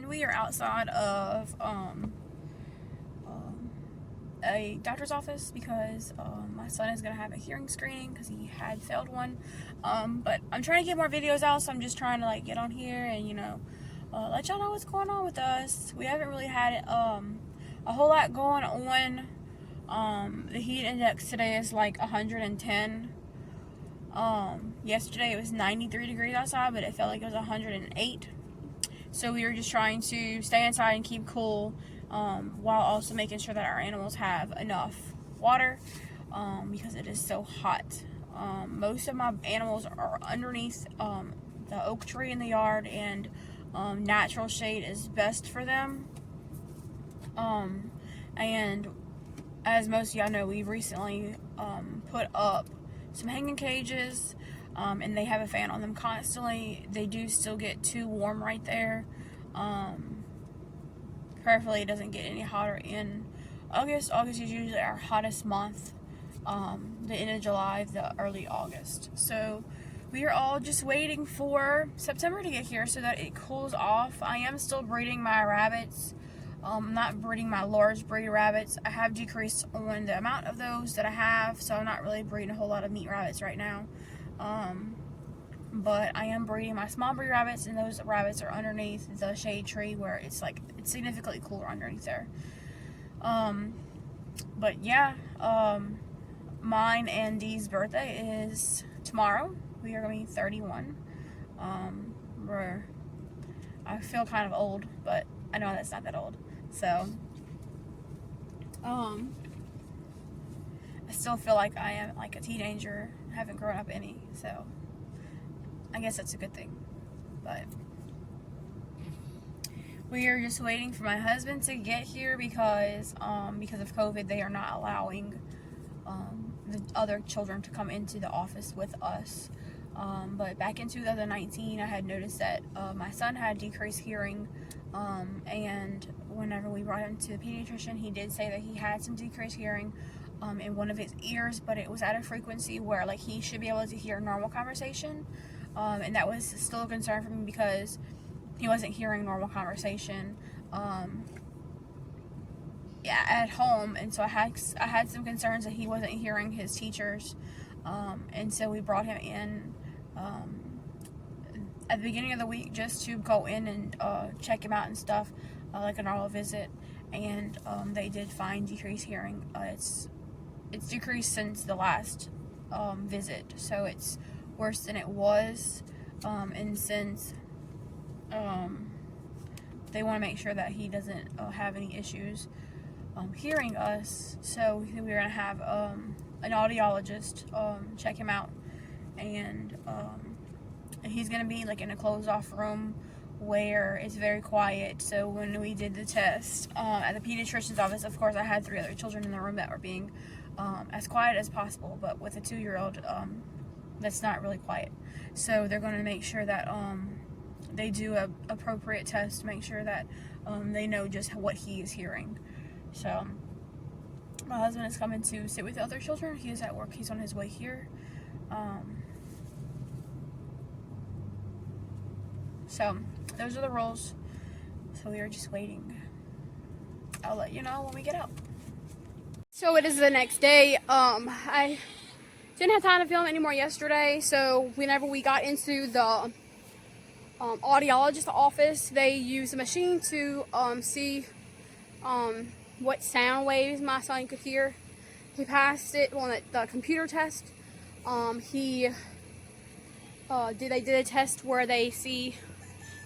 and we are outside of a doctor's office because my son is going to have a hearing screening because he had failed one. But I'm trying to get more videos out, so I'm just trying to like get on here and let y'all know what's going on with us. We haven't really had a whole lot going on. The heat index today is like 110. Yesterday it was 93 degrees outside, but it felt like it was 108. So we were just trying to stay inside and keep cool, while also making sure that our animals have enough water, because it is so hot. Most of my animals are underneath the oak tree in the yard, and natural shade is best for them. And as most of y'all know, we recently put up some hanging cages, and they have a fan on them constantly. They do still get too warm right there. Prayerfully it doesn't get any hotter in August. August is usually our hottest month. The end of July, the early August. So we are all just waiting for September to get here so that it cools off. I am still breeding my rabbits. I'm not breeding my large breed rabbits. I have decreased on the amount of those that I have, so I'm not really breeding a whole lot of meat rabbits right now. But I am breeding my small breed rabbits, and those rabbits are underneath the shade tree where it's significantly cooler underneath there. But yeah, mine and Dee's birthday is tomorrow. We are going to be 31. I feel kind of old, but I know that's not that old. So, I still feel like I am like a teenager. I haven't grown up any, so I guess that's a good thing. But we are just waiting for my husband to get here because of COVID, they are not allowing the other children to come into the office with us. But back in 2019, I had noticed that my son had decreased hearing, and whenever we brought him to the pediatrician, he did say that he had some decreased hearing in one of his ears, but it was at a frequency where like he should be able to hear normal conversation, and that was still a concern for me because he wasn't hearing normal conversation at home, and so I had some concerns that he wasn't hearing his teachers, and so we brought him in at the beginning of the week just to go in and check him out and stuff, like a normal visit, and they did find decreased hearing. It's decreased since the last visit, so it's worse than it was, and since they want to make sure that he doesn't have any issues hearing us, so we're going to have an audiologist check him out, and he's going to be like in a closed off room where it's very quiet. So when we did the test at the pediatrician's office, of course I had 3 other children in the room that were being as quiet as possible, but with a 2-year-old that's not really quiet. So they're going to make sure that they do a appropriate test to make sure that they know just what he is hearing. So my husband is coming to sit with the other children. He is at work. He's on his way here. So those are the rules. So we are just waiting. I'll let you know when we get out. So it is the next day. I didn't have time to film anymore yesterday. So whenever we got into the audiologist's office, they used a machine to see what sound waves my son could hear. He passed it on the computer test. They did a test where they see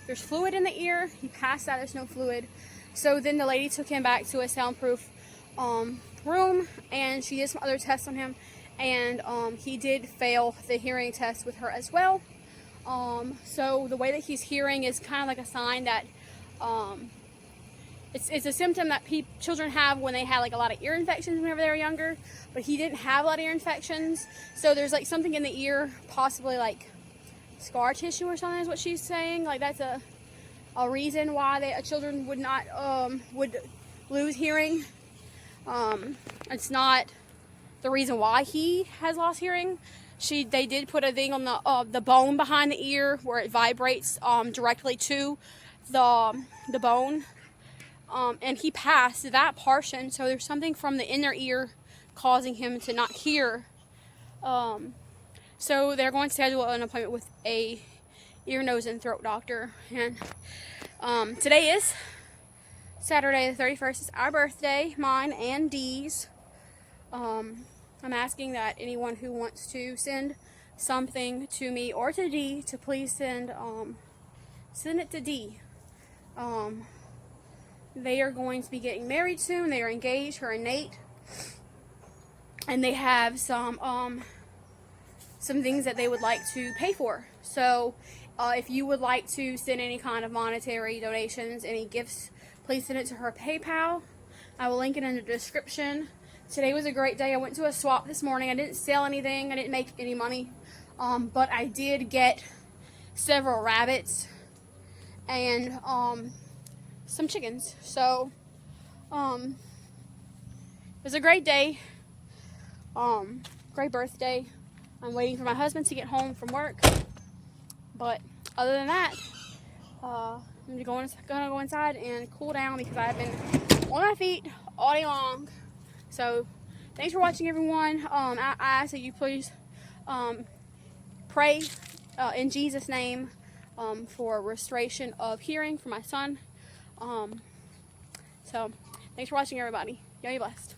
there's fluid in the ear. He passed that. There's no fluid. So then the lady took him back to a soundproof room, and she did some other tests on him, and he did fail the hearing test with her as well. So the way that he's hearing is kind of like a sign that it's a symptom that children have when they have like a lot of ear infections whenever they were younger, but he didn't have a lot of ear infections. So there's like something in the ear, possibly like scar tissue or something is what she's saying. Like that's a reason why children would not would lose hearing. It's not the reason why he has lost hearing. They did put a thing on the bone behind the ear where it vibrates directly to the bone, and he passed that portion. So there's something from the inner ear causing him to not hear. So they're going to schedule an appointment with a ear, nose, and throat doctor. And today is Saturday the 31st. It's our birthday, mine and Dee's. I'm asking that anyone who wants to send something to me or to Dee to please send it to Dee. They are going to be getting married soon. They are engaged, her and Nate, and they have some things that they would like to pay for. So if you would like to send any kind of monetary donations, any gifts, please send it to her PayPal. I will link it in the description. Today was a great day. I went to a swap this morning. I didn't sell anything. I didn't make any money. But I did get several rabbits and some chickens. So it was a great day. Great birthday. I'm waiting for my husband to get home from work. But other than that, I'm gonna go inside and cool down because I've been on my feet all day long. So thanks for watching, everyone. I ask that you please pray in Jesus' name for restoration of hearing for my son. So thanks for watching, everybody. Y'all be blessed.